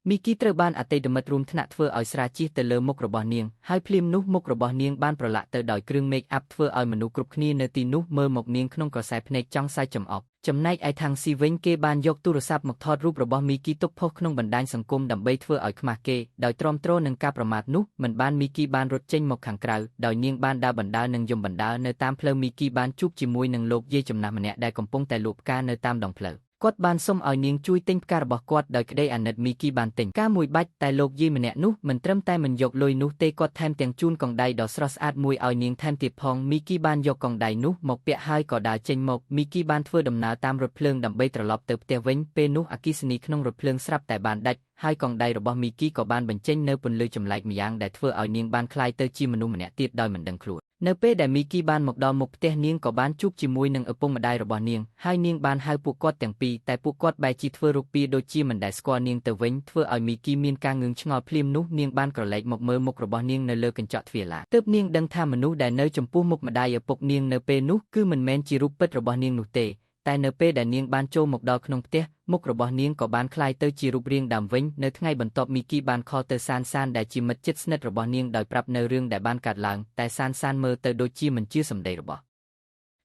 មីគីត្រូវបានអតីតមិត្តរួមថ្នាក់ធ្វើឲ្យស្រាជិះទៅលើមុខរបស់នាងហើយភ្លាមនោះមុខរបស់នាងបានប្រឡាក់ទៅដោយគ្រឿងមេកអាប់ធ្វើឲ្យមនុស្សគ្រប់គ្នានៅទីនោះមើលមកនាងក្នុងក្រសែភ្នែកចង់សាយចំអប់ចំណែកឯខាងស៊ីវិញគេបានយកទូរស័ព្ទមកថតរូបរបស់មីគីទុកផុសក្នុងបណ្ដាញសង្គមដើម្បីធ្វើឲ្យខ្មាស់គេដោយទ្រាំទ្រនឹងការប្រមាថនោះមិនបានមីគីបានរត់ចេញមកខាងក្រៅដោយនាងបានដើរបណ្ដាលនិងយំបណ្ដាលនៅតាមផ្លូវមីគីបានជួបជាមួយនឹងលោកយាយចំណាស់ម្នាក់ដែលកំពុងតែលក់ផ្កានៅតាមដងផ្លូវគាត់បានសុំឲ្យនាងជួយទិញផ្ការបស់គាត់ដោយក្តីអាណិតមីគីបានទិញផ្កាមួយបាច់តែលោកយាយម្នាក់នោះមិនត្រឹមតែមិនយកលុយនោះទេគាត់ថែមទាំងជូនកងដៃដ៏ស្រស់ស្អាតមួយឲ្យនាងថែមទៀតផងមីគីបានយកកងដៃនោះមកពាក់ហើយក៏ដើរចេញមកមីគីបានធ្វើដំណើរតាមរថភ្លើងដើម្បីត្រឡប់ទៅផ្ទះវិញពេលនោះអគ្គិសនីក្នុងរថភ្លើងស្រាប់តែបានដាច់ហើយកងដៃរបស់មីគីក៏បានបញ្ចេញនៅពន្លឺចម្លែកម្យ៉ាងដែលធ្វើឲ្យនាងបានคล้ายទៅជាមនុស្សម្នាក់ទៀតដោយមិនដឹងខ្លួននៅពេលដែលមីគីបានមកដល់មុខផ្ទះនាងក៏បានជួបជាមួយនឹងឪពុកម្ដាយរបស់នាងហើយនាងបានហៅពួកគាត់ទាំងពីរតែពួកគាត់បែរជាធ្វើរូបពីដូចជាមិនដែលស្គាល់នាងទៅវិញធ្វើឲ្យមីគីមានការងឿងឆ្ងល់ភ្លាមនោះនាងបានក្រឡេកមកមើលមុខរបស់នាងនៅលើកញ្ចក់ទ្វារឡានទើបនាងដឹងថាមនុស្សដែលនៅចំពោះមុខម្ដាយឪពុកនាងនៅពេលនោះគឺមិនមែនជារូបពិតរបស់នាងនោះទេតែនៅពេលដែលនាងបានចូលមកដល់ក្នុងផ្ទះមុខរបស់នាងក៏បានคล้ายទៅជារូបរាងដើមវិញនៅថ្ងៃបន្ទាប់មីគីបានខលទៅសានដែលជាមិត្តជិតស្និទ្ធរបស់នាងដោយប្រាប់នៅរឿងដែលបានកើតឡើងតែសានមើលទៅដូចជាមិនជឿសម្ដីរបស់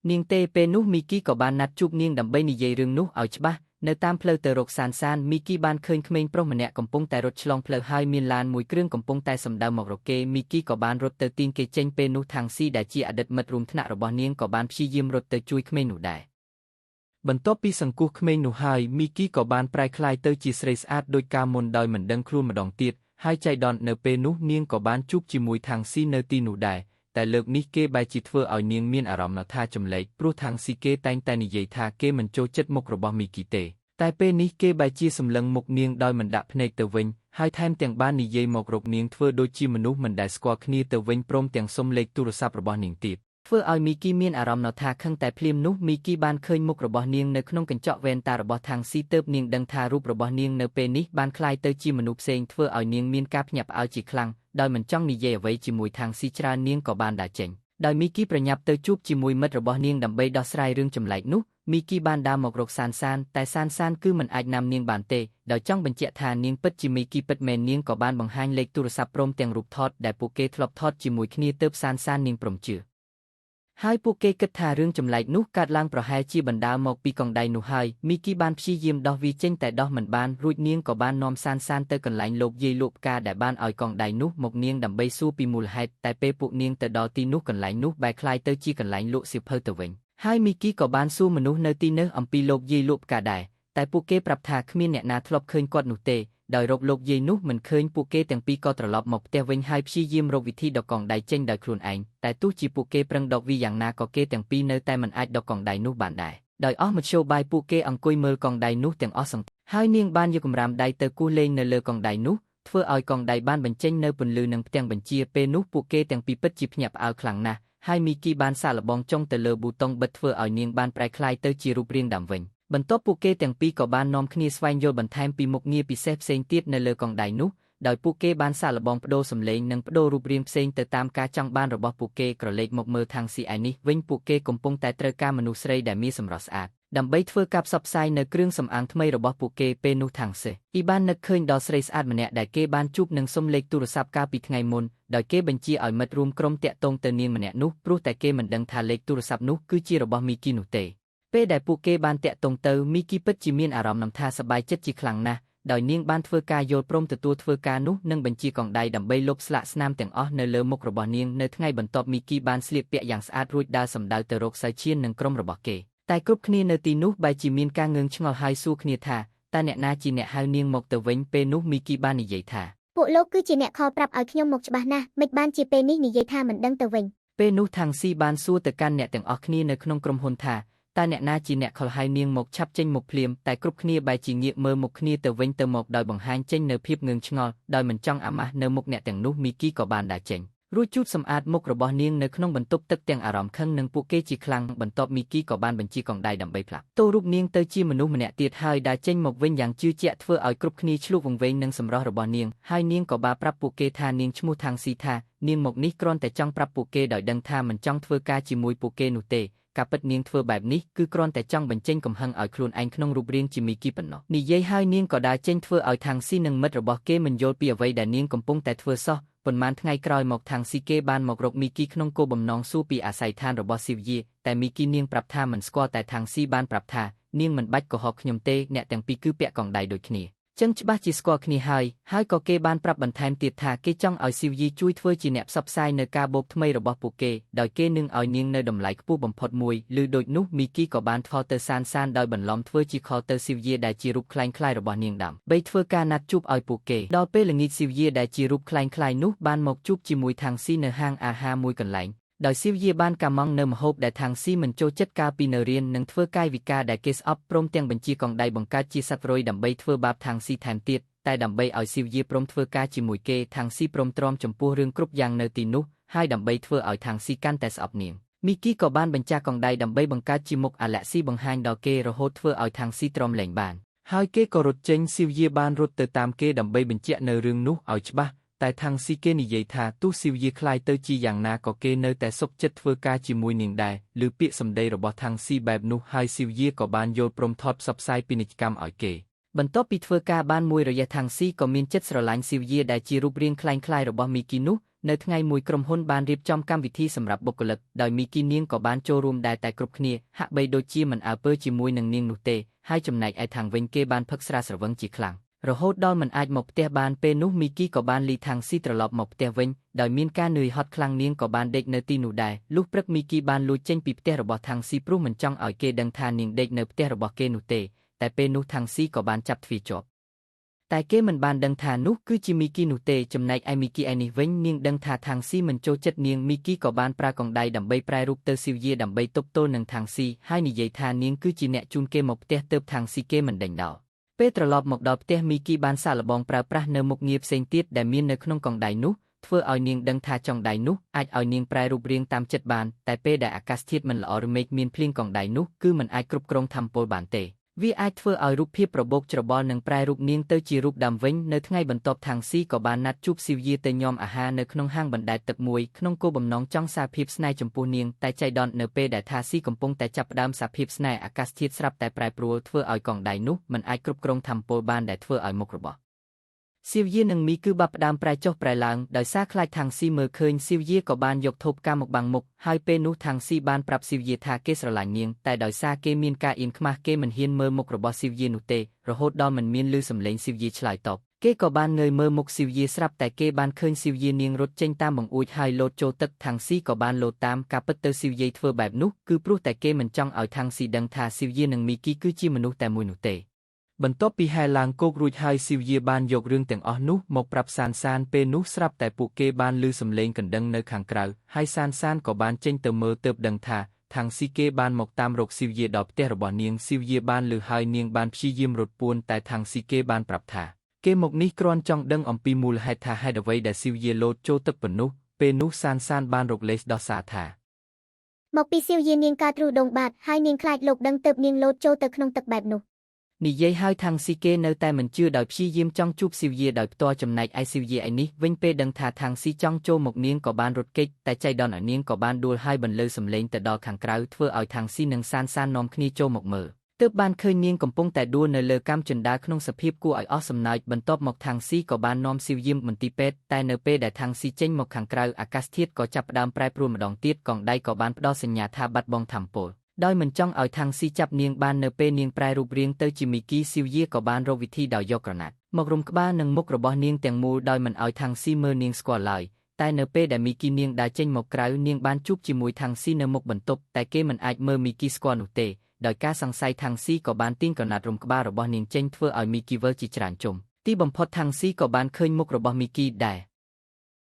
នាងទេពេលនោះមីគីក៏បានណាត់ជួបនាងដើម្បីនិយាយរឿងនោះឲ្យច្បាស់នៅតាមផ្លូវទៅរកសានមីគីបានឃើញក្មេងប្រុសម្នាក់កំពុងតែរត់ឆ្លងផ្លូវហើយមានឡានមួយគ្រឿងកំពុងតែសម្ដៅមករកគេមីគីក៏បានរត់ទៅទាញគេចេញពេលនោះທາງស៊ីដែលជាអតីតមិត្តរួមថ្នាក់របស់នាងក៏បានព្យាយាមរត់ទៅជួយក្មេងនោះដែរបន្ទាប់ពីសង្គ្រោះក្មេងនោះហើយមីគីក៏បានប្រែក្លាយទៅជាស្រីស្អាតដោយកាលមុនដោយមិនដឹងខ្លួនម្ដងទៀតហើយចៃដន្យនៅពេលនោះនាងក៏បានជួបជាមួយທາງស៊ីនៅទីនោះដែរតែលើកនេះគេបែរជាធ្វើឲ្យនាងមានអារម្មណ៍ថាចម្លែកព្រោះທາងស៊ីគេតែងតែនិយាយថាគេមិនចូលចិត្តមុខរបស់មីគីទេតែពេលនេះគេបែរជាសម្លឹងមុខនាងដោយមិនដាក់ភ្នែកទៅវិញហើយថែមទាំងបាននិយាយមករកនាងធ្វើដូចជាមនុស្សមិនដែលស្គាល់គ្នាទៅវិញព្រមទាំងសុំលេខទូរស័ព្ទរបស់នាងទៀតធ្វើឲ្យមីគីមានអារម្មណ៍ថាខឹងតែភ្លាមនោះមីគីបានឃើញមុខរបស់នាងនៅក្នុងកញ្ចក់វ៉ែនតារបស់ທາງស៊ីទើបនាងដឹងថារូបរបស់នាងនៅពេលនេះបានคล้ายទៅជាមនុស្សផ្សេងធ្វើឲ្យនាងមានការភ្ញាក់ផ្អើលជាខ្លាំងដោយមិនចង់និយាយអ្វីជាមួយທາងស៊ីច្រើននាងក៏បានដើរចេញដោយមីគីប្រញាប់ទៅជួបជាមួយមិត្តរបស់នាងដើម្បីដោះស្រាយរឿងចម្លែកនោះមីគីបានដើរមករកសានតែសានគឺមិនអាចនាំនាងបានទេដោយចង់បញ្ជាក់ថានាងពិតជាមីគីពិតមែននាងក៏បានបង្ហាញលេខទូរស័ព្ទព្រមទាំងរូបថតដែលពួកគេធ្លាប់ថតជាមួយគ្នាទើបសាននាងព្រមជឿហើយពួកគេគិតថារឿងចម្លែកនោះកើតឡើងប្រហែលជាបណ្ដាលមកពីកងដៃនោះហើយមីគីបានព្យាយាមដោះវាចេញតែដោះមិនបានរួចនាងក៏បាននាំសានទៅកន្លែងលោកយាយលក់ផ្កាដែលបានឲ្យកងដៃនោះមកនាងដើម្បីសួរពីមូលហេតុតែពេលពួកនាងទៅដល់ទីនោះកន្លែងនោះបែរคล้ายទៅជាកន្លែងលក់សៀវភៅទៅវិញហើយមីគីក៏បានសួរមនុស្សនៅទីនោះអំពីលោកយាយលក់ផ្កាដែរតែពួកគេប្រាប់ថាគ្មានអ្នកណាធ្លាប់ឃើញគាត់នោះទេដោយរកលោកយាយនោះមិនឃើញពួកគេទាំងពីរក៏ត្រឡប់មកផ្ទះវិញហើយព្យាយាមរកវិធីដកកងដៃចេញដោយខ្លួនឯងតែទោះជាពួកគេប្រឹងដកវាយ៉ាងណាក៏គេទាំងពីរនៅតែមិនអាចដកកងដៃនោះបានដែរដោយអស់មធ្យោបាយពួកគេអង្គុយមើលកងដៃនោះទាំងអស់សង្ឃហើយនាងបានយកកម្រាមដៃទៅគោះលេងនៅលើកងដៃនោះធ្វើឲ្យកងដៃបានបញ្ចេញនៅពន្លឺនិងផ្ទាំងបញ្ជាពេលនោះពួកគេទាំងពីរពិតជាភ្ញាក់ផ្អើលខ្លាំងណាស់ហើយមីគីបានសាកល្បងចុងទៅលើប៊ូតុងបិទធ្វើឲ្យនាងបានប្រែក្លាយទៅជារូបរាងដើមវិញបន្ទាប់ពួកគេទាំងពីរក៏បាននាំគ្នាស្វែងយល់បន្ថែមពីមុខងារពិសេសផ្សេងទៀតនៅលើកងដៃនោះដោយពួកគេបានសាកល្បងបដូរសម្លេងនិងបដូររូបរាងផ្សេងទៅតាមការចង់បានរបស់ពួកគេក្រឡេកមកមើលທາງស៊ីឯនេះវិញពួកគេកំពុងតែត្រូវការមនុស្សស្រីដែលមានសម្រស់ស្អាតដើម្បីធ្វើការផ្សព្វផ្សាយនៅគ្រឿងសម្អាងថ្មីរបស់ពួកគេពេលនោះທາງស៊ីអ៊ីបាននឹកឃើញដល់ស្រីស្អាតម្នាក់ដែលគេបានជួបនឹងសុំលេខទូរស័ព្ទកាលពីថ្ងៃមុនដោយគេបញ្ជាឲ្យមិត្តរួមក្រុមតាក់ទងទៅនាងម្នាក់នោះព្រោះតែគេមិនដឹងថាលេខទូរស័ព្ទនោះគឺជារបស់មីគីនោះទេពេលដែលពួកគេបានតាក់ទងទៅមីគីពិតជាមានអារម្មណ៍ថាសប្បាយចិត្តជាខ្លាំងណាស់ដោយនាងបានធ្វើការយល់ព្រមទទួលធ្វើការនោះនិងបញ្ជាកងដៃដើម្បីលុបស្លាកស្នាមទាំងអស់នៅលើមុខរបស់នាងនៅថ្ងៃបន្ទាប់មីគីបានស្លៀកពាក់យ៉ាងស្អាតរួចដើរសម្ដៅទៅរកសៅឈៀននិងក្រុមរបស់គេតែគ្រប់គ្នានៅទីនោះបែរជាមានការងឿងឆ្ងល់ហើយសួរគ្នាថាតើអ្នកណាជាអ្នកហៅនាងមកទៅវិញពេលនោះមីគីបាននិយាយថាពួកលោកគឺជាអ្នកខលប្រាប់ឲ្យខ្ញុំមកច្បាស់ណាស់មិនបានជាពេលនេះនិយាយថាមិនដឹងទៅវិញពេលនោះທາງស៊ីបានសួរទៅកាន់អ្នកទាំងអស់គ្នានៅក្នុងក្រុមហ៊ុនថាតើអ្នកណាជាអ្នកខលហៅនាងមកឆាប់ចេញមកភ្លាមតែគ្រប់គ្នាបែរជាងាកមើលមុខគ្នាទៅវិញទៅមកដោយបង្ហាញចេញនៅភាពងឿងឆ្ងល់ដោយមិនចង់អាម៉ាស់នៅមុខអ្នកទាំងនោះមីគីក៏បានដើរចេញរួចជូតសម្អាតមុខរបស់នាងនៅក្នុងបន្ទប់ទឹកទាំងអារម្មណ៍ខឹងនឹងពួកគេជាខ្លាំងបន្ទាប់មីគីក៏បានបញ្ជាកងដៃដើម្បីផ្លាស់តូររូបនាងទៅជាមនុស្សម្នាក់ទៀតហើយដើរចេញមកវិញយ៉ាងជឿជាក់ធ្វើឲ្យគ្រប់គ្នាឆ្លុះវង្វេងនឹងសម្រស់របស់នាងហើយនាងក៏បានប្រាប់ពួកគេថានាងឈ្មោះທາງស៊ីថានាងមកនេះគ្រាន់តែចង់ប្រាប់ពួកគេដោយដឹងថាមិនចង់ធ្វើការជាមួយពួកគេនោះទេ ការពិតនាងធ្វើបែបនេះគឺគ្រាន់តែចង់បញ្ចេញកំហឹងឲ្យខ្លួនឯងក្នុងរូបរាងជាមីគីប៉ុណ្ណោះនិយាយហើយនាងក៏ដើរចេញធ្វើឲ្យខាងស៊ីនិងមិត្តរបស់គេមិនយល់ពីអ្វីដែលនាងកំពុងតែធ្វើសោះប៉ុន្មានថ្ងៃក្រោយមកខាងស៊ីគេបានមករកមីគីក្នុងគោលបំណងសួរពីអាស័យដ្ឋានរបស់ស៊ីវយាតែមីគីនាងប្រាប់ថាមិនស្គាល់តែខាងស៊ីបានប្រាប់ថានាងមិនបាច់កុហកខ្ញុំទេអ្នកទាំងពីរគឺពាក់កងដៃដូចគ្នាចឹងច្បាស់ជាស្គាល់គ្នាហើយក៏គេបានប្រាប់បន្ថែមទៀតថាគេចង់ឲ្យស៊ីវយាជួយធ្វើជាអ្នកផ្សព្វផ្សាយនៅការបូកថ្មីរបស់ពួកគេដោយគេនឹងឲ្យនាងនៅតម្លៃខ្ពស់បំផុតមួយឬដូចនោះមីគីក៏បានថតទៅសានដោយបន្លំធ្វើជាខលទៅស៊ីវយាដែលជារូបខ្លែងខ្លាយរបស់នាងដាំបីធ្វើការណាត់ជួបឲ្យពួកគេដល់ពេលល្ងាចស៊ីវយាដែលជារូបខ្លែងខ្លាយនោះបានមកជួបជាមួយខាងស៊ីនៅហាងអាហារមួយកន្លែងដោយស៊ីវយាបានកាម៉ង់នៅម្ហូបដែលខាងស៊ីមិនចូលចិត្តកាលពីនៅរៀននិងធ្វើកាយវិការដែលគេស្អប់ព្រមទាំងបញ្ជាកងដៃបង្កើតជាសត្វរុយដើម្បីធ្វើបាបខាងស៊ីថែមទៀតតែដើម្បីឲ្យស៊ីវយាព្រមធ្វើការជាមួយគេខាងស៊ីព្រមទ្រាំចំពោះរឿងគ្រប់យ៉ាងនៅទីនោះហើយដើម្បីធ្វើឲ្យខាងស៊ីកាន់តែស្អប់នាងមីគីក៏បានបញ្ចាស់កងដៃដើម្បីបង្កើតជាមុខអាឡែស៊ីបង្ហាញដល់គេរហូតធ្វើឲ្យខាងស៊ីទ្រាំលែងបានហើយគេក៏រត់ចេញស៊ីវយាបានរត់ទៅតាមគេដើម្បីបញ្ជាក់នៅរឿងនោះឲ្យច្បាស់តែខាងស៊ីគេនិយាយថាទោះស៊ីវយាខ្លាយទៅជាយ៉ាងណាក៏គេនៅតែសុខចិត្តធ្វើការជាមួយនាងដែរឬពាក្យសម្ដីរបស់ខាងស៊ីបែបនោះហើយស៊ីវយាក៏បានយល់ព្រមថតផ្សព្វផ្សាយពាណិជ្ជកម្មឲ្យគេបន្ទាប់ពីធ្វើការបានមួយរយៈខាងស៊ីក៏មានចិត្តស្រឡាញ់ស៊ីវយាដែលជារូបរាងខ្លែងខ្លាយរបស់មីគីនោះនៅថ្ងៃមួយក្រុមហ៊ុនបានរៀបចំកម្មវិធីសម្រាប់បុគ្គលិកដោយមីគីនាងក៏បានចូលរួមដែរតែគ្រប់គ្នាហាក់បីដូចជាមិនអើពើជាមួយនឹងនាងនោះទេហើយចំណែកឯខាងវិញគេបានផឹកស្រាស្រវឹងជាខ្លាំងរហូតដល់មិនអាចមកផ្ទះបានពេលនោះមីគីក៏បានលីខាងស៊ីត្រឡប់មកផ្ទះវិញដោយមានការនឿយហត់ខ្លាំងនាងក៏បានដេកនៅទីនោះដែរលុះព្រឹកមីគីបានលួចចេញពីផ្ទះរបស់ខាងស៊ីព្រោះមិនចង់ឲ្យគេដឹងថានាងដេកនៅផ្ទះរបស់គេនោះទេតែពេលនោះខាងស៊ីក៏បានចាប់ទ្វារជាប់តែគេមិនបានដឹងថានោះគឺជាមីគីនោះទេចំណែកឯមីគីឯនេះវិញនាងដឹងថាខាងស៊ីមិនចូលចិត្តនាងមីគីក៏បានប្រើកងដៃដើម្បីប្រែរូបទៅស៊ីវយាដើម្បីទប់ទល់នឹងខាងស៊ីហើយនិយាយថានាងគឺជាអ្នកជូនគេមកផ្ទះទើបខាងស៊ីគេមិនដេញដោលពេលត្រឡប់មកដល់ផ្ទះមីគីបានសាកល្បងប្រើប្រាស់នៅមុខងារផ្សេងទៀតដែលមាននៅក្នុងកងដៃនោះធ្វើឲ្យនាងដឹងថាចុងដៃនោះអាចឲ្យនាងប្រែរូបរាងតាមចិត្តបានតែពេលដែលអាកាសធាតុមិនល្អឬមេឃមានភ្លៀងកងដៃនោះគឺមិនអាចគ្រប់គ្រងថាមពលបានទេវាអាចធ្វើឲ្យរូបភាពរបូកច្របល់និងប្រែរូបនាងទៅជារូបដើមវិញនៅថ្ងៃបន្ទាប់ខាងស៊ីក៏បានណាត់ជួបស៊ីវយាទៅញ៉ាំអាហារនៅក្នុងហាងបណ្ដែតទឹកមួយក្នុងគោលបំណងចង់សារភាពស្នេហ៍ចំពោះនាងតែចៃដន្យនៅពេលដែលថាស៊ីកំពុងតែចាប់ផ្ដើមសារភាពស្នេហ៍អាកាសធាតុស្រាប់តែប្រែប្រួលធ្វើឲ្យកងដៃនោះមិនអាចគ្រប់គ្រងថាមពលបានដែលធ្វើឲ្យមុខរបស់ស៊ីវយានិងមីគឺបាប់ផ្ដើមប្រែចុះប្រែឡើងដោយសារខ្លាចខាងស៊ីមើលឃើញស៊ីវយាក៏បានយកធូបកាមកបាំងមុខហើយពេលនោះខាងស៊ីបានប្រាប់ស៊ីវយាថាគេស្រឡាញ់នាងតែដោយសារគេមានការអៀនខ្មាស់គេមិនហ៊ានមើលមុខរបស់ស៊ីវយានោះទេរហូតដល់មិនមានឮសំឡេងស៊ីវយាឆ្លើយតបគេក៏បានងើយមើលមុខស៊ីវយាស្រាប់តែគេបានឃើញស៊ីវយានាងរត់ចេញតាមបង្អួចហើយលោតចូលទឹកខាងស៊ីក៏បានលោតតាមការពិតទៅស៊ីវយាធ្វើបែបនោះគឺព្រោះតែគេមិនចង់ឲ្យខាងស៊ីដឹងថាស៊ីវយានិងមីគីគឺជាមនុស្សតែមួយនោះទេបន្ទាប់ពីហែឡើងគោករួចហើយស៊ីវយាបានយករឿងទាំងអស់នោះមកប្រាប់សានពេលនោះស្រាប់តែពួកគេបានឮសំឡេងកណ្ដឹងនៅខាងក្រៅហើយសានក៏បានចេញទៅមើលទើបដឹងថាខាងស៊ីគេបានមកតាមរកស៊ីវយាដល់ផ្ទះរបស់នាងស៊ីវយាបានឮហើយនាងបានព្យាយាមរត់ពួនតែខាងស៊ីគេបានប្រាប់ថាគេមកនេះគ្រាន់ចង់ដឹងអំពីមូលហេតុថាហេតុអ្វីដែលស៊ីវយាលោតចូលទឹកប៉ុណ្ណោះពេលនោះសានបានរកលេសដោះសារថាមកពីស៊ីវយានាងកើតទ្រូដងបាត់ហើយនាងខ្លាចលោកដឹងទើបនាងលោតចូលទៅក្នុងទឹកបែបនោះនិយាយហើយខាងស៊ីគេនៅតែមិនជឿដោយព្យាយាមចង់ជួបស៊ីវយាដោយផ្ទាល់ចំណែកឯស៊ីវយាឯនេះវិញពេលដឹងថាខាងស៊ីចង់ចូលមកនាងក៏បានរត់គេចតែចៃដន្យឲ្យនាងក៏បានដួលហើយបន្លឺសំឡេងទៅដល់ខាងក្រៅធ្វើឲ្យខាងស៊ីនិងសាននាំគ្នាចូលមកមើលទើបបានឃើញនាងកំពុងតែដួលនៅលើកាំជណ្ដើរក្នុងសភាពគួរឲ្យអស់សំណើចបន្ទាប់មកខាងស៊ីក៏បាននាំស៊ីវយាមន្ទីរពេទ្យតែនៅពេលដែលខាងស៊ីចេញមកខាងក្រៅអាកាសធាតុក៏ចាប់ផ្ដើមប្រែប្រួលម្ដងទៀតកងដៃក៏បានផ្ដល់សញ្ញាថាបាត់បង់ថាមពលដោយមិនចង់ឲ្យខាងស៊ីចាប់នាងបាននៅពេលនាងប្រែរូបរាងទៅជាមីគីស៊ីវយាក៏បានរកវិធីដោយយកក្រណាត់មករុំក្បាលនិងមុខរបស់នាងទាំងមូលដោយមិនឲ្យខាងស៊ីមើលនាងស្គាល់ឡើយតែនៅពេលដែលមីគីនាងដើរចេញមកក្រៅនាងបានជួបជាមួយខាងស៊ីនៅមុខបន្ទប់តែគេមិនអាចមើលមីគីស្គាល់នោះទេដោយការសង្ស័យខាងស៊ីក៏បានទាញក្រណាត់រុំក្បាលរបស់នាងចេញធ្វើឲ្យមីគីវិលជាច្រើនជុំទីបំផុតខាងស៊ីក៏បានឃើញមុខរបស់មីគីដែរ